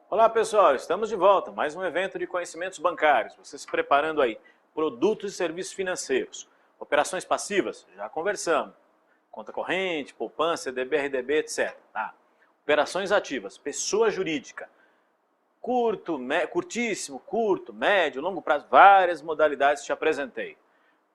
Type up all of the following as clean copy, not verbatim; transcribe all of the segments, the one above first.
Olá pessoal, estamos de volta, mais um evento de conhecimentos bancários, você se preparando aí, produtos e serviços financeiros, operações passivas, já conversamos, conta corrente, poupança, CDB, RDB, etc. Tá? Operações ativas, pessoa jurídica, curtíssimo, curto, médio, longo prazo, várias modalidades te apresentei.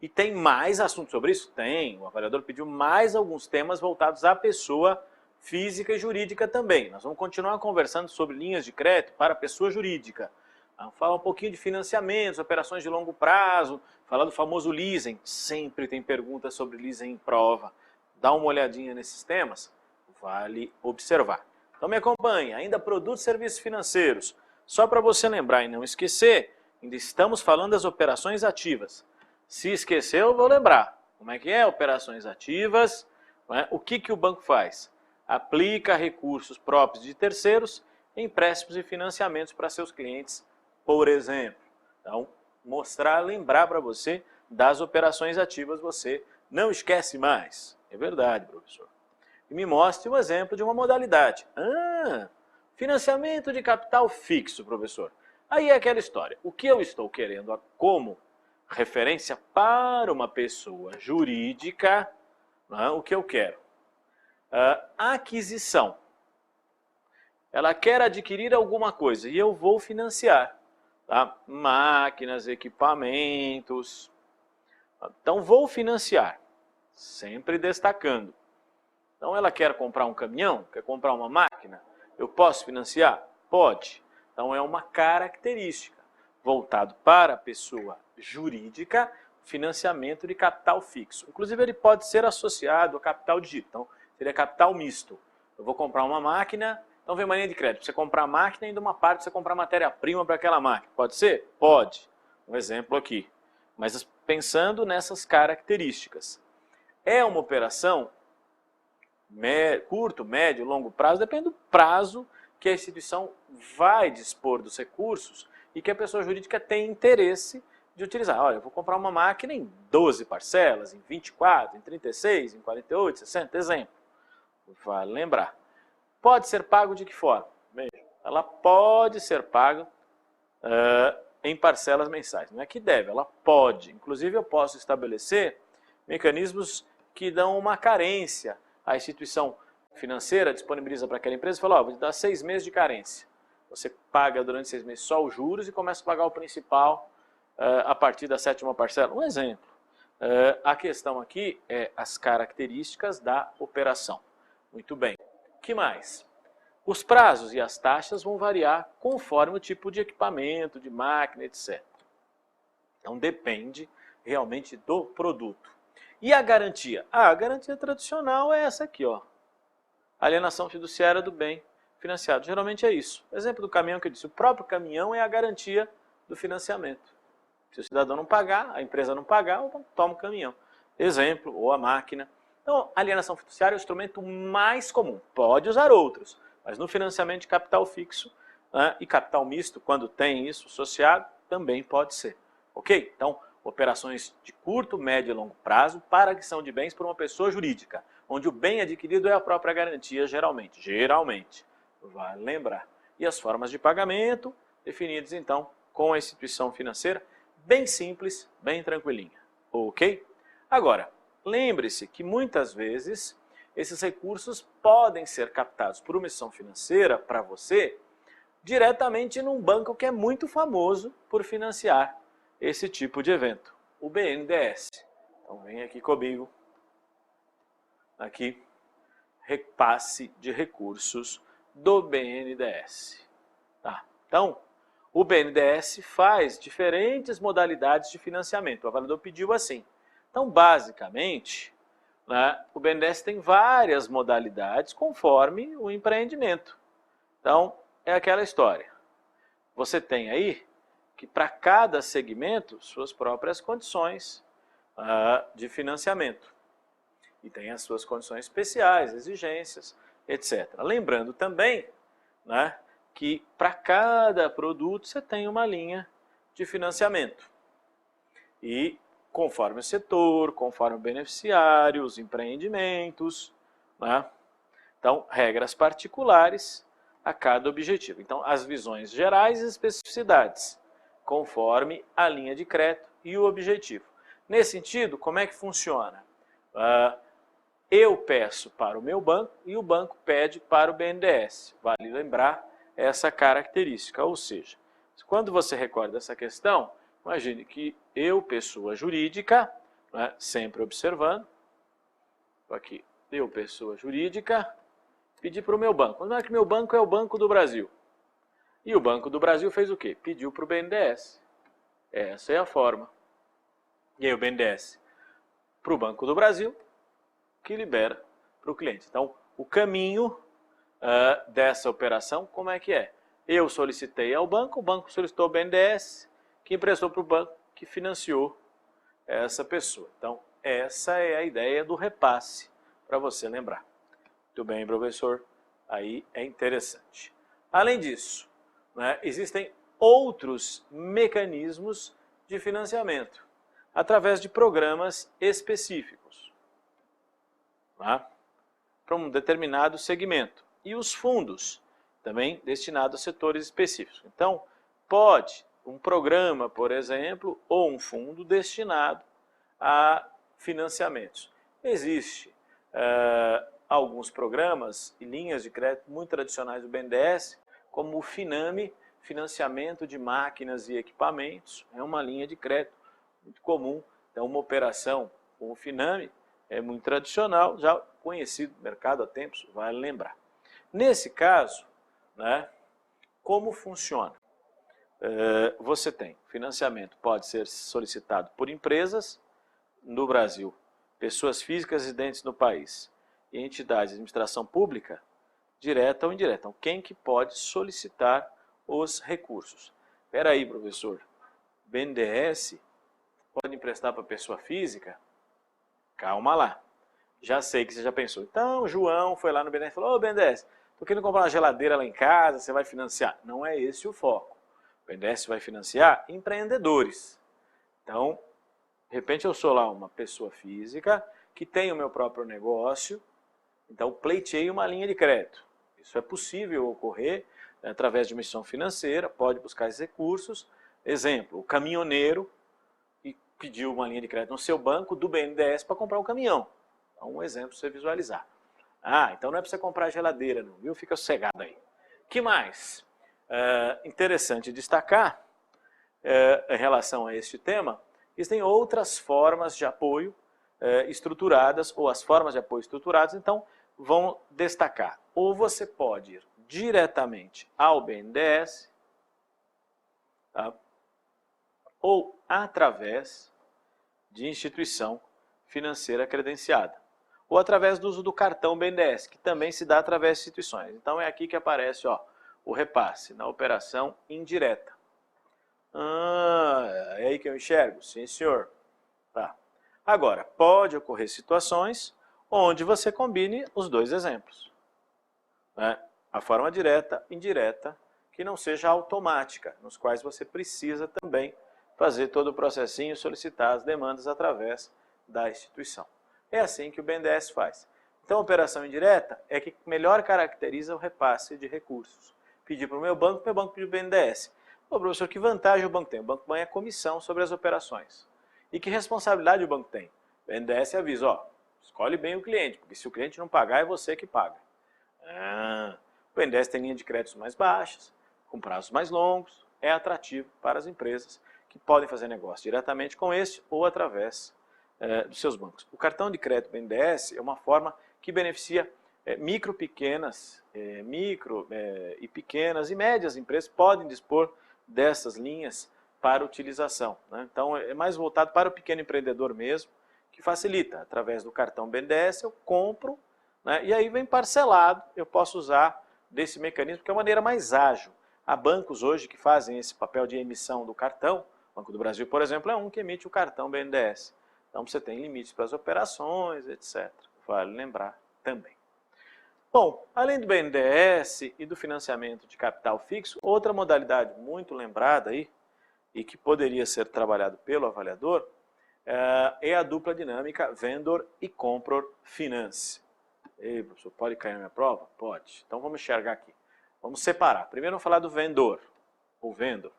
E tem mais assuntos sobre isso? Tem, o avaliador pediu mais alguns temas voltados à pessoa física e jurídica também. Nós vamos continuar conversando sobre linhas de crédito para pessoa jurídica. Vamos falar um pouquinho de financiamentos, operações de longo prazo, falar do famoso leasing. Sempre tem perguntas sobre leasing em prova. Dá uma olhadinha nesses temas, vale observar. Então me acompanhe, ainda produtos e serviços financeiros. Só para você lembrar e não esquecer, ainda estamos falando das operações ativas. Se esqueceu, eu vou lembrar. Como é que é? Operações ativas, né? O que o banco faz? Aplica recursos próprios de terceiros em empréstimos e financiamentos para seus clientes, por exemplo. Então, lembrar para você das operações ativas, você não esquece mais. É verdade, professor. E me mostre um exemplo de uma modalidade. Financiamento de capital fixo, professor. Aí é aquela história. O que eu estou querendo como referência para uma pessoa jurídica, o que eu quero? Aquisição. Ela quer adquirir alguma coisa e eu vou financiar. Tá? Máquinas, equipamentos. Então vou financiar, sempre destacando. Então ela quer comprar um caminhão, quer comprar uma máquina, eu posso financiar? Pode. Então é uma característica voltado para a pessoa jurídica, financiamento de capital fixo. Inclusive ele pode ser associado a capital digital. Então seria capital misto. Eu vou comprar uma máquina, então vem uma linha de crédito. Você comprar a máquina e ainda uma parte você comprar matéria-prima para aquela máquina. Pode ser? Pode. Um exemplo aqui. Mas pensando nessas características. É uma operação curto, médio, longo prazo, depende do prazo que a instituição vai dispor dos recursos e que a pessoa jurídica tem interesse de utilizar. Olha, eu vou comprar uma máquina em 12 parcelas, em 24, em 36, em 48, 60, exemplo. Vale lembrar. Pode ser pago de que forma? Veja, ela pode ser paga em parcelas mensais. Não é que deve, ela pode. Inclusive eu posso estabelecer mecanismos que dão uma carência. A instituição financeira disponibiliza para aquela empresa e fala, vou te dar 6 meses de carência. Você paga durante 6 meses só os juros e começa a pagar o principal a partir da 7ª parcela. Um exemplo. A questão aqui é as características da operação. Muito bem. O que mais? Os prazos e as taxas vão variar conforme o tipo de equipamento, de máquina, etc. Então depende realmente do produto. E a garantia? A garantia tradicional é essa aqui, ó. Alienação fiduciária do bem financiado. Geralmente é isso. O exemplo do caminhão que eu disse, o próprio caminhão é a garantia do financiamento. Se o cidadão não pagar, a empresa não pagar, toma o caminhão. Exemplo, ou a máquina. Então, alienação fiduciária é o instrumento mais comum. Pode usar outros, mas no financiamento de capital fixo e capital misto, quando tem isso associado, também pode ser. Ok? Então, operações de curto, médio e longo prazo para aquisição de bens por uma pessoa jurídica, onde o bem adquirido é a própria garantia, geralmente. Geralmente. Vale lembrar. E as formas de pagamento, definidas então com a instituição financeira, bem simples, bem tranquilinha. Ok? Agora, lembre-se que muitas vezes esses recursos podem ser captados por uma instituição financeira para você diretamente num banco que é muito famoso por financiar esse tipo de evento, o BNDES. Então vem aqui comigo, aqui, repasse de recursos do BNDES. Tá? Então, o BNDES faz diferentes modalidades de financiamento. O avaliador pediu assim. Então, basicamente, o BNDES tem várias modalidades conforme o empreendimento. Então, é aquela história. Você tem aí que para cada segmento, suas próprias condições de financiamento. E tem as suas condições especiais, exigências, etc. Lembrando também que para cada produto você tem uma linha de financiamento. E conforme o setor, conforme o beneficiário, os empreendimentos, né? Então, regras particulares a cada objetivo. Então, as visões gerais e especificidades, conforme a linha de crédito e o objetivo. Nesse sentido, como é que funciona? Eu peço para o meu banco e o banco pede para o BNDES. Vale lembrar essa característica, ou seja, quando você recorda essa questão, imagine que eu, pessoa jurídica, né, sempre observando, aqui, eu, pessoa jurídica, pedi para o meu banco. Mas que meu banco é o Banco do Brasil. E o Banco do Brasil fez o quê? Pediu para o BNDES. Essa é a forma. E aí o BNDES para o Banco do Brasil, que libera para o cliente. Então, o caminho dessa operação, como é que é? Eu solicitei ao banco, o banco solicitou ao BNDES, que emprestou para o banco, que financiou essa pessoa. Então, essa é a ideia do repasse, para você lembrar. Muito bem, professor. Aí é interessante. Além disso, né, existem outros mecanismos de financiamento, através de programas específicos, tá? Para um determinado segmento. E os fundos, também destinados a setores específicos. Então, pode um programa, por exemplo, ou um fundo destinado a financiamentos. Existe alguns programas e linhas de crédito muito tradicionais do BNDES, como o Finame, Financiamento de Máquinas e Equipamentos, é uma linha de crédito muito comum. Então, uma operação com o Finame é muito tradicional, já conhecido no mercado há tempos, vale lembrar. Nesse caso, né, como funciona? Você tem financiamento, pode ser solicitado por empresas no Brasil, pessoas físicas residentes no país e entidades de administração pública, direta ou indireta. Então, quem que pode solicitar os recursos? Espera aí, professor, BNDES pode emprestar para pessoa física? Calma lá. Já sei que você já pensou. Então, o João foi lá no BNDES e falou: ô BNDES, estou querendo comprar uma geladeira lá em casa, você vai financiar? Não é esse o foco. O BNDES vai financiar empreendedores. Então, de repente eu sou lá uma pessoa física que tem o meu próprio negócio, então pleiteei uma linha de crédito. Isso é possível ocorrer, né, através de uma instituição financeira, pode buscar esses recursos. Exemplo, o caminhoneiro pediu uma linha de crédito no seu banco do BNDES para comprar um caminhão. Então, um exemplo para você visualizar. Então não é para você comprar geladeira, não, viu? Fica sossegado aí. Que mais? Interessante destacar, em relação a este tema, existem outras formas de apoio estruturadas, ou as formas de apoio estruturadas, então vão destacar. Ou você pode ir diretamente ao BNDES, tá? Ou através de instituição financeira credenciada, ou através do uso do cartão BNDES, que também se dá através de instituições. Então é aqui que aparece, ó, o repasse na operação indireta. É aí que eu enxergo? Sim, senhor. Tá. Agora, pode ocorrer situações onde você combine os dois exemplos, né? A forma direta, indireta, que não seja automática, nos quais você precisa também fazer todo o processinho, solicitar as demandas através da instituição. É assim que o BNDES faz. Então, a operação indireta é que melhor caracteriza o repasse de recursos. Pedir para o meu banco pedir para o BNDES. Ô, professor, que vantagem o banco tem? O banco ganha comissão sobre as operações. E que responsabilidade o banco tem? O BNDES avisa, ó, escolhe bem o cliente, porque se o cliente não pagar, é você que paga. O BNDES tem linha de créditos mais baixas, com prazos mais longos, é atrativo para as empresas que podem fazer negócio diretamente com este ou através dos seus bancos. O cartão de crédito BNDES é uma forma que beneficia micro e pequenas e médias empresas podem dispor dessas linhas para utilização, né? Então é mais voltado para o pequeno empreendedor mesmo, que facilita. Através do cartão BNDES eu compro, né, e aí vem parcelado, eu posso usar desse mecanismo, que é uma maneira mais ágil. Há bancos hoje que fazem esse papel de emissão do cartão. O Banco do Brasil, por exemplo, é um que emite o cartão BNDES. Então você tem limites para as operações, etc. Vale lembrar também. Bom, além do BNDES e do financiamento de capital fixo, outra modalidade muito lembrada aí, e que poderia ser trabalhado pelo avaliador, é a dupla dinâmica vendor e compror finance. Ei, professor, pode cair na minha prova? Pode. Então vamos enxergar aqui. Vamos separar. Primeiro vamos falar do vendor, ou vendor.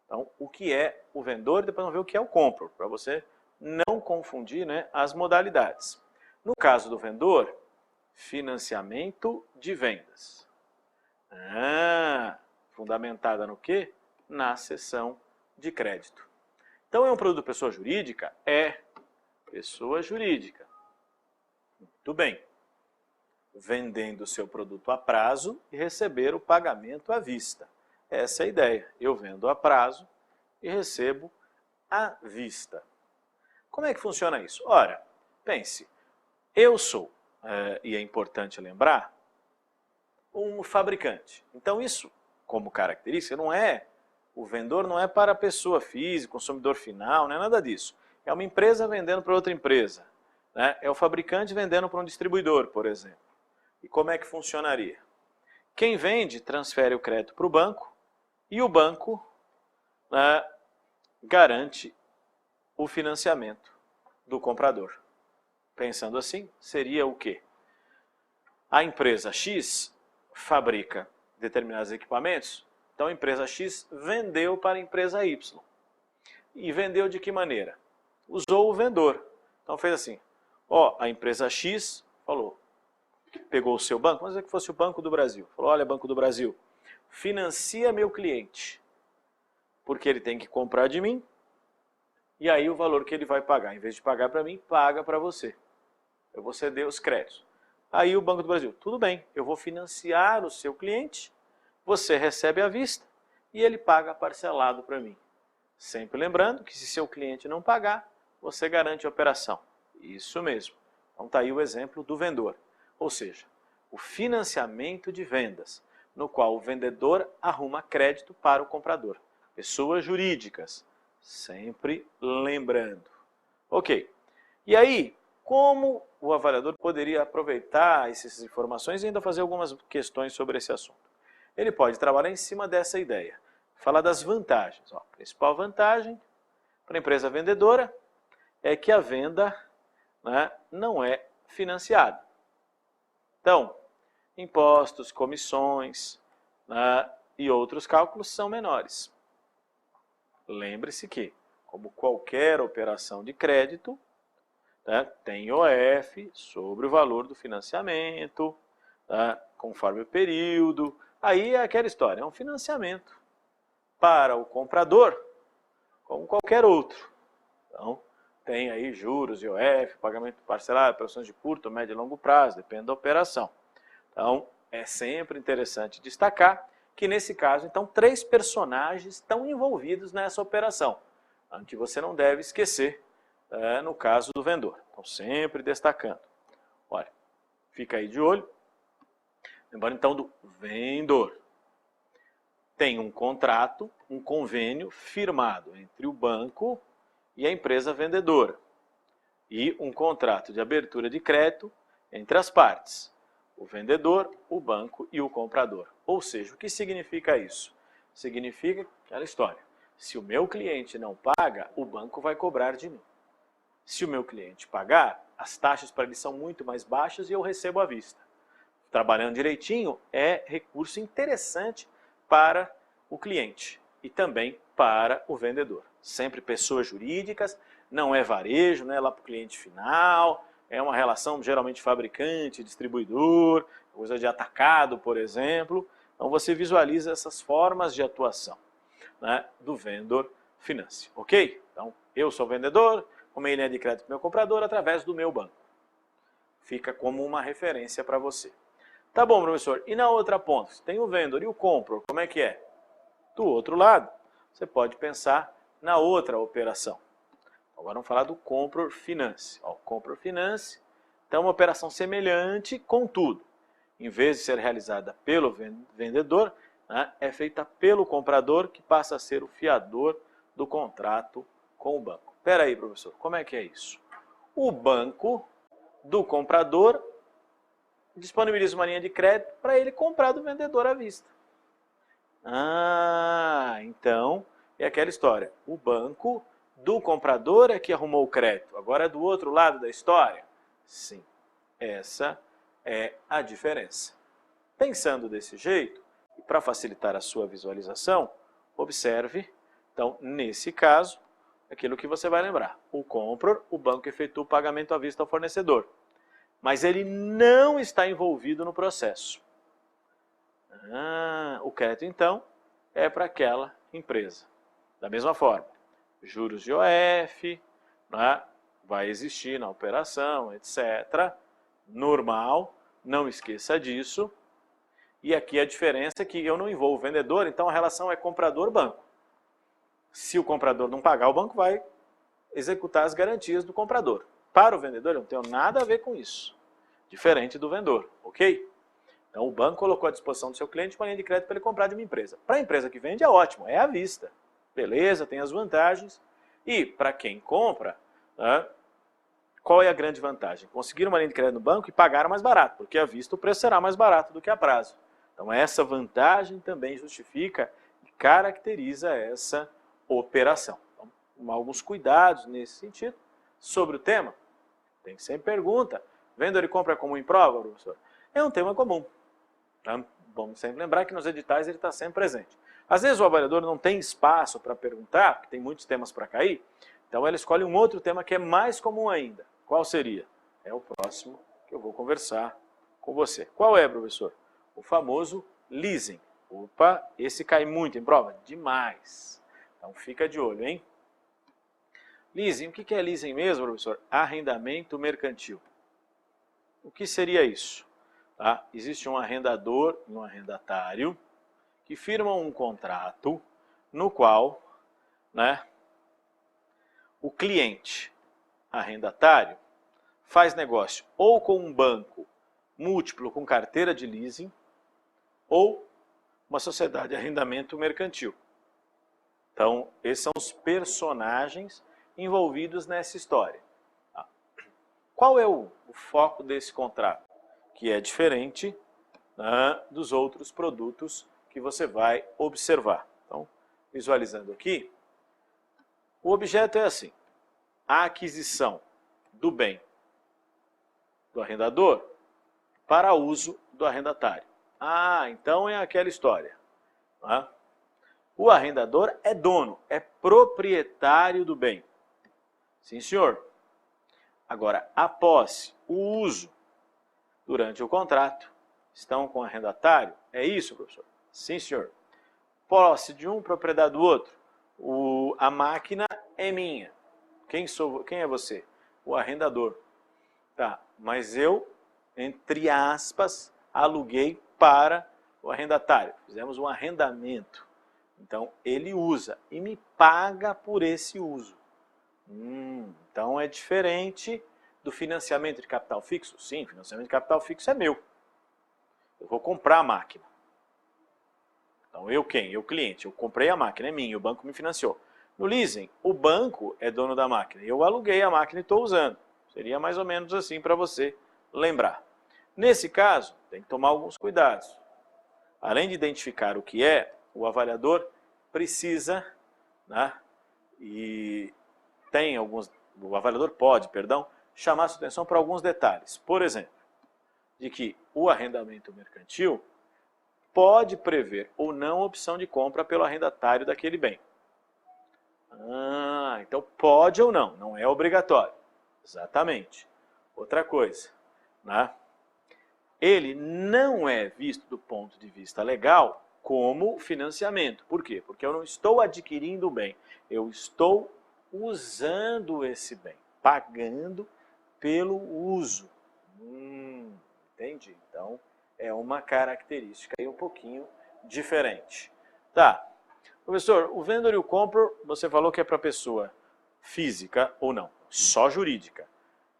Então, o que é o vendor, depois vamos ver o que é o compror, para você não confundir, né, as modalidades. No caso do vendor, financiamento de vendas. Fundamentada no quê? Na cessão de crédito. Então, é um produto pessoa jurídica? É pessoa jurídica. Muito bem. Vendendo o seu produto a prazo e receber o pagamento à vista. Essa é a ideia. Eu vendo a prazo e recebo à vista. Como é que funciona isso? Ora, pense, eu sou, e é importante lembrar, um fabricante. Então isso, como característica, o vendedor não é para a pessoa física, consumidor final, não é nada disso. É uma empresa vendendo para outra empresa, né? É o fabricante vendendo para um distribuidor, por exemplo. E como é que funcionaria? Quem vende transfere o crédito para o banco e o banco, né, garante o financiamento do comprador. Pensando assim, seria o quê? A empresa X fabrica determinados equipamentos, então a empresa X vendeu para a empresa Y. E vendeu de que maneira? Usou o vendedor. Então fez assim, a empresa X falou, pegou o seu banco, vamos dizer que fosse o Banco do Brasil. Falou, olha, Banco do Brasil, financia meu cliente, porque ele tem que comprar de mim, e aí o valor que ele vai pagar, em vez de pagar para mim, paga para você. Eu vou ceder os créditos. Aí o Banco do Brasil, tudo bem, eu vou financiar o seu cliente, você recebe à vista e ele paga parcelado para mim. Sempre lembrando que se seu cliente não pagar, você garante a operação. Isso mesmo. Então está aí o exemplo do vendedor. Ou seja, o financiamento de vendas, no qual o vendedor arruma crédito para o comprador. Pessoas jurídicas, sempre lembrando. Ok. E aí, como o avaliador poderia aproveitar essas informações e ainda fazer algumas questões sobre esse assunto? Ele pode trabalhar em cima dessa ideia. Falar das vantagens. A principal vantagem para a empresa vendedora é que a venda, né, não é financiada. Então, impostos, comissões, né, e outros cálculos são menores. Lembre-se que, como qualquer operação de crédito, né, tem IOF sobre o valor do financiamento, né, conforme o período. Aí é aquela história, é um financiamento para o comprador, como qualquer outro. Então, tem aí juros, IOF, pagamento parcelado, operações de curto, médio e longo prazo, depende da operação. Então, é sempre interessante destacar que nesse caso, então, 3 personagens estão envolvidos nessa operação, que você não deve esquecer no caso do vendedor. Então, sempre destacando. Olha, fica aí de olho. Lembrando então do vendedor. Tem um contrato, um convênio firmado entre o banco e a empresa vendedora. E um contrato de abertura de crédito entre as partes. O vendedor, o banco e o comprador. Ou seja, o que significa isso? Significa aquela história. Se o meu cliente não paga, o banco vai cobrar de mim. Se o meu cliente pagar, as taxas para ele são muito mais baixas e eu recebo à vista. Trabalhando direitinho é recurso interessante para o cliente e também para o vendedor. Sempre pessoas jurídicas, não é varejo, não é lá para o cliente final, é uma relação geralmente fabricante, distribuidor, coisa de atacado, por exemplo. Então você visualiza essas formas de atuação, né, do vendedor finance, ok? Então eu sou vendedor, comei linha de crédito para o meu comprador através do meu banco. Fica como uma referência para você. Tá bom, professor. E na outra ponta, tem o vendedor e o compror, como é que é? Do outro lado, você pode pensar na outra operação. Agora vamos falar do compror finance. O compror finance então, é uma operação semelhante, contudo, em vez de ser realizada pelo vendedor, né, é feita pelo comprador, que passa a ser o fiador do contrato com o banco. Espera aí, professor, como é que é isso? O banco do comprador disponibiliza uma linha de crédito para ele comprar do vendedor à vista. Então, é aquela história. O banco do comprador é que arrumou o crédito, agora é do outro lado da história? Sim, essa é a diferença. Pensando desse jeito, e para facilitar a sua visualização, observe, então, nesse caso, aquilo que você vai lembrar. O comprador, o banco efetua o pagamento à vista ao fornecedor, mas ele não está envolvido no processo. O crédito, então, é para aquela empresa. Da mesma forma, juros de OF, né, vai existir na operação, etc. Normal, não esqueça disso. E aqui a diferença é que eu não envolvo o vendedor, então a relação é comprador-banco. Se o comprador não pagar, o banco vai executar as garantias do comprador. Para o vendedor, eu não tenho nada a ver com isso. Diferente do vendedor, ok? Então o banco colocou à disposição do seu cliente uma linha de crédito para ele comprar de uma empresa. Para a empresa que vende é ótimo, é à vista. Beleza, tem as vantagens. E para quem compra, né, qual é a grande vantagem? Conseguir uma linha de crédito no banco e pagar mais barato, porque à vista o preço será mais barato do que a prazo. Então essa vantagem também justifica e caracteriza essa operação. Então, alguns cuidados nesse sentido. Sobre o tema, tem sempre pergunta. Vendedor e compra comum em prova, professor? É um tema comum. Tá? Vamos sempre lembrar que nos editais ele está sempre presente. Às vezes o avaliador não tem espaço para perguntar, porque tem muitos temas para cair, então ela escolhe um outro tema que é mais comum ainda. Qual seria? É o próximo que eu vou conversar com você. Qual é, professor? O famoso leasing. Opa, esse cai muito em prova? Demais. Então fica de olho, hein? Leasing, o que é leasing mesmo, professor? Arrendamento mercantil. O que seria isso? Tá? Existe um arrendador e um arrendatário que firmam um contrato no qual, né, o cliente arrendatário faz negócio ou com um banco múltiplo com carteira de leasing ou uma sociedade de arrendamento mercantil. Então, esses são os personagens envolvidos nessa história. Tá? Qual é o foco desse contrato? Que é diferente, né, dos outros produtos que você vai observar. Então, visualizando aqui, o objeto é assim: a aquisição do bem do arrendador para uso do arrendatário. Então é aquela história. Né? O arrendador é dono, é proprietário do bem. Sim, senhor. Agora, a posse, o uso, durante o contrato, estão com o arrendatário? É isso, professor? Sim, senhor. Posse de um, propriedade do outro. A máquina é minha. Quem é você? O arrendador. Tá, mas eu, entre aspas, aluguei para o arrendatário. Fizemos um arrendamento. Então, ele usa e me paga por esse uso. Então, é diferente do financiamento de capital fixo? Sim, financiamento de capital fixo é meu. Eu vou comprar a máquina. Então, eu quem? Eu cliente. Eu comprei a máquina, é minha, o banco me financiou. No leasing, o banco é dono da máquina. Eu aluguei a máquina e estou usando. Seria mais ou menos assim para você lembrar. Nesse caso, tem que tomar alguns cuidados. Além de identificar o que é, o avaliador precisa, né, e tem alguns, o avaliador pode, chamar sua atenção para alguns detalhes. Por exemplo, de que o arrendamento mercantil pode prever ou não opção de compra pelo arrendatário daquele bem. Então pode ou não é obrigatório. Exatamente. Outra coisa, né? Ele não é visto do ponto de vista legal como financiamento. Por quê? Porque eu não estou adquirindo o bem, eu estou usando esse bem, pagando pelo uso. Entende? Então, é uma característica aí um pouquinho diferente. Tá. Professor, o vendedor e o comprador, você falou que é para pessoa física ou não, só jurídica.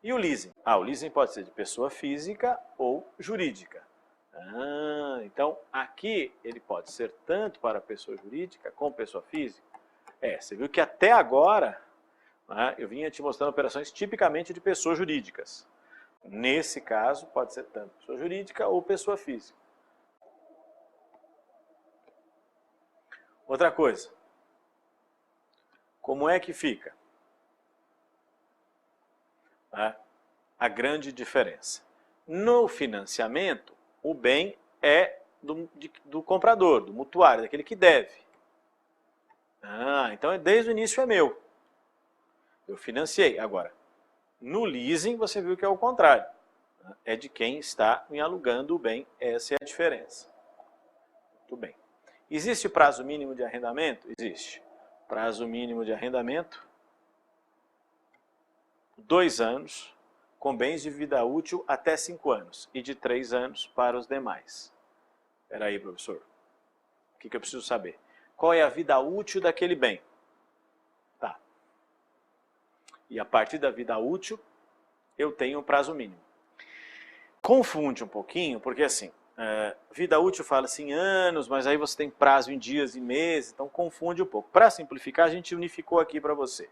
E o leasing? O leasing pode ser de pessoa física ou jurídica. Então, aqui ele pode ser tanto para pessoa jurídica como pessoa física. Você viu que até agora, né, eu vinha te mostrando operações tipicamente de pessoas jurídicas. Nesse caso, pode ser tanto pessoa jurídica ou pessoa física. Outra coisa, como é que fica? né, a grande diferença. No financiamento, o bem é do comprador, do mutuário, daquele que deve. Então desde o início é meu. Eu financiei. Agora, no leasing você viu que é o contrário. É de quem está me alugando o bem. Essa é a diferença. Muito bem. Existe prazo mínimo de arrendamento? Existe. Prazo mínimo de arrendamento, 2 anos, com bens de vida útil até 5 anos, e de 3 anos para os demais. Espera aí, professor. O que eu preciso saber? Qual é a vida útil daquele bem? Tá. E a partir da vida útil, eu tenho um prazo mínimo. Confunde um pouquinho, porque assim, vida útil fala-se em anos, mas aí você tem prazo em dias e meses, então confunde um pouco. Para simplificar, a gente unificou aqui para você.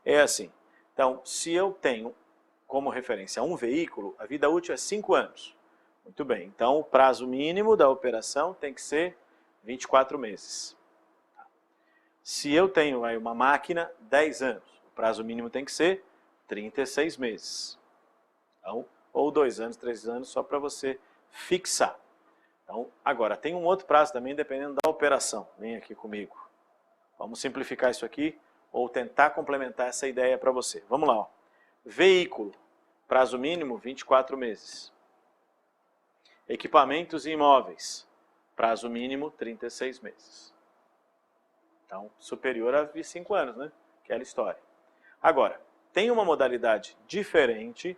É assim, então, se eu tenho como referência um veículo, a vida útil é 5 anos. Muito bem, então o prazo mínimo da operação tem que ser 24 meses. Se eu tenho aí uma máquina, 10 anos, o prazo mínimo tem que ser 36 meses. Então, ou 2 anos, 3 anos, só para você fixar. Então, agora, tem um outro prazo também, dependendo da operação. Vem aqui comigo. Vamos simplificar isso aqui, ou tentar complementar essa ideia para você. Vamos lá. Ó. Veículo, prazo mínimo, 24 meses. Equipamentos e imóveis, prazo mínimo, 36 meses. Então, superior a 5 anos, né? Aquela história. Agora, tem uma modalidade diferente,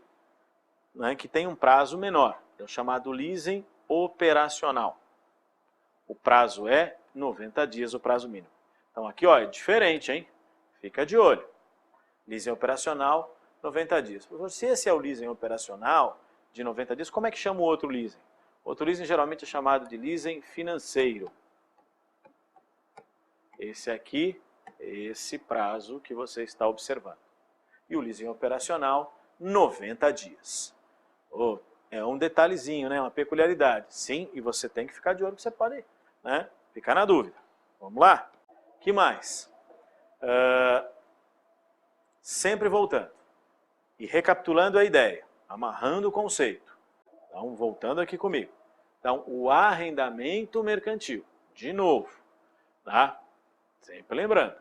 né, que tem um prazo menor, é o chamado leasing operacional. O prazo é 90 dias, o prazo mínimo. Então aqui, ó, é diferente, hein? Fica de olho. Leasing operacional, 90 dias. Se esse é o leasing operacional de 90 dias, como é que chama o outro leasing? Outro leasing geralmente é chamado de leasing financeiro. Esse aqui, esse prazo que você está observando. E o leasing operacional, 90 dias. Oh, é um detalhezinho, né? Uma peculiaridade. Sim, e você tem que ficar de olho que você pode, né, ficar na dúvida. Vamos lá? O que mais? Sempre voltando e recapitulando a ideia, amarrando o conceito. Então, voltando aqui comigo. Então, o arrendamento mercantil, de novo, tá? Sempre lembrando,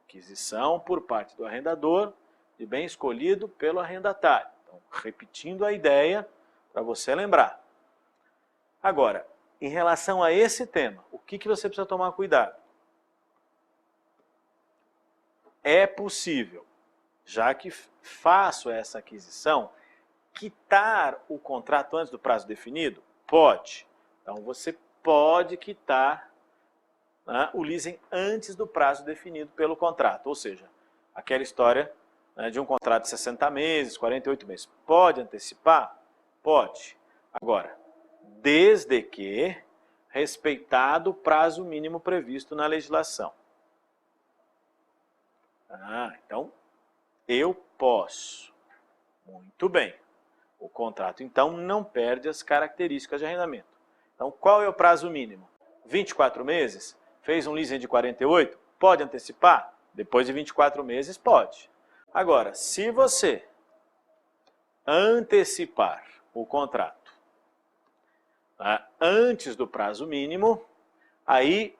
aquisição por parte do arrendador de bem escolhido pelo arrendatário. Então, repetindo a ideia para você lembrar. Agora, em relação a esse tema, o que você precisa tomar cuidado? É possível, já que faço essa aquisição, quitar o contrato antes do prazo definido? Pode. Então, você pode quitar, né, o leasing antes do prazo definido pelo contrato. Ou seja, aquela história, né, de um contrato de 60 meses, 48 meses. Pode antecipar? Pode. Agora, desde que respeitado o prazo mínimo previsto na legislação. Então, eu posso. Muito bem. O contrato, então, não perde as características de arrendamento. Então, qual é o prazo mínimo? 24 meses? Fez um leasing de 48? Pode antecipar? Depois de 24 meses, pode. Agora, se você antecipar o contrato, tá, antes do prazo mínimo, aí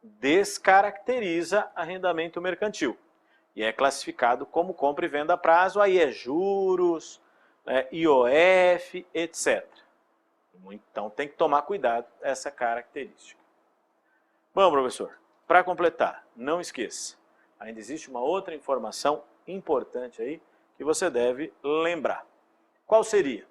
descaracteriza arrendamento mercantil. E é classificado como compra e venda a prazo, aí é juros, né, IOF, etc. Então tem que tomar cuidado essa característica. Bom, professor, para completar, não esqueça, ainda existe uma outra informação importante aí que você deve lembrar. Qual seria?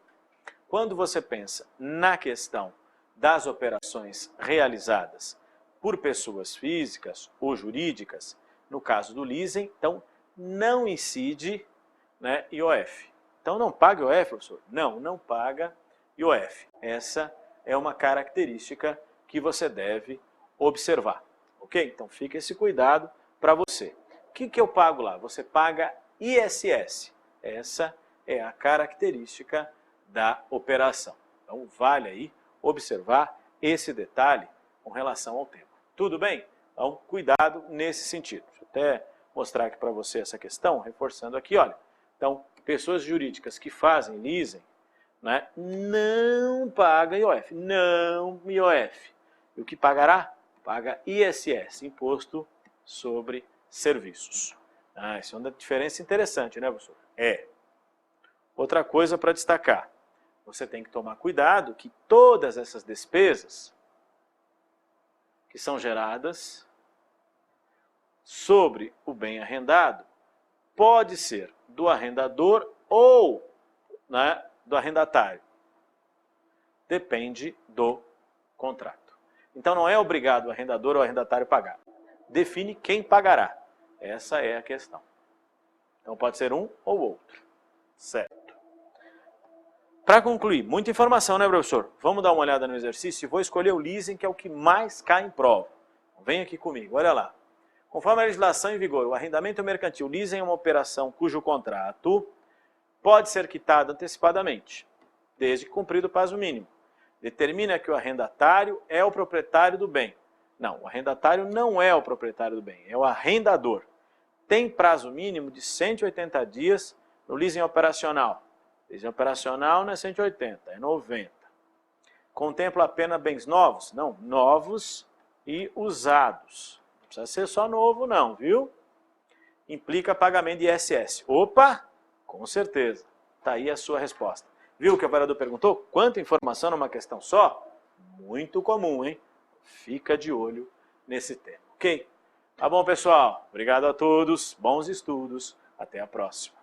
Quando você pensa na questão das operações realizadas por pessoas físicas ou jurídicas, no caso do leasing, então não incide, né, IOF. Então não paga IOF, professor? Não, não paga IOF. Essa é uma característica que você deve observar. Ok? Então fica esse cuidado para você. O que eu pago lá? Você paga ISS. Essa é a característica da operação. Então vale aí observar esse detalhe com relação ao tempo. Tudo bem? Então cuidado nesse sentido. Deixa eu até mostrar aqui para você essa questão, reforçando aqui, olha. Então pessoas jurídicas que fazem leasing, né, não pagam IOF, não IOF. E o que pagará? Paga ISS, Imposto sobre Serviços. Isso é uma diferença interessante, né, professor? Outra coisa para destacar, você tem que tomar cuidado que todas essas despesas que são geradas sobre o bem arrendado pode ser do arrendador ou, né, do arrendatário. Depende do contrato. Então não é obrigado o arrendador ou o arrendatário pagar. Define quem pagará. Essa é a questão. Então pode ser um ou outro. Certo. Para concluir, muita informação, né, professor? Vamos dar uma olhada no exercício e vou escolher o leasing, que é o que mais cai em prova. Vem aqui comigo, olha lá. Conforme a legislação em vigor, o arrendamento mercantil leasing é uma operação cujo contrato pode ser quitado antecipadamente, desde que cumprido o prazo mínimo. Determina que o arrendatário é o proprietário do bem. Não, o arrendatário não é o proprietário do bem, é o arrendador. Tem prazo mínimo de 180 dias no leasing operacional. Leasing operacional não é 180, é 90. Contempla apenas bens novos? Não, novos e usados. Não precisa ser só novo não, viu? Implica pagamento de ISS. Opa, com certeza. Está aí a sua resposta. Viu o que o vereador perguntou? Quanta informação numa questão só? Muito comum, hein? Fica de olho nesse tema, ok? Tá bom, pessoal? Obrigado a todos, bons estudos, até a próxima.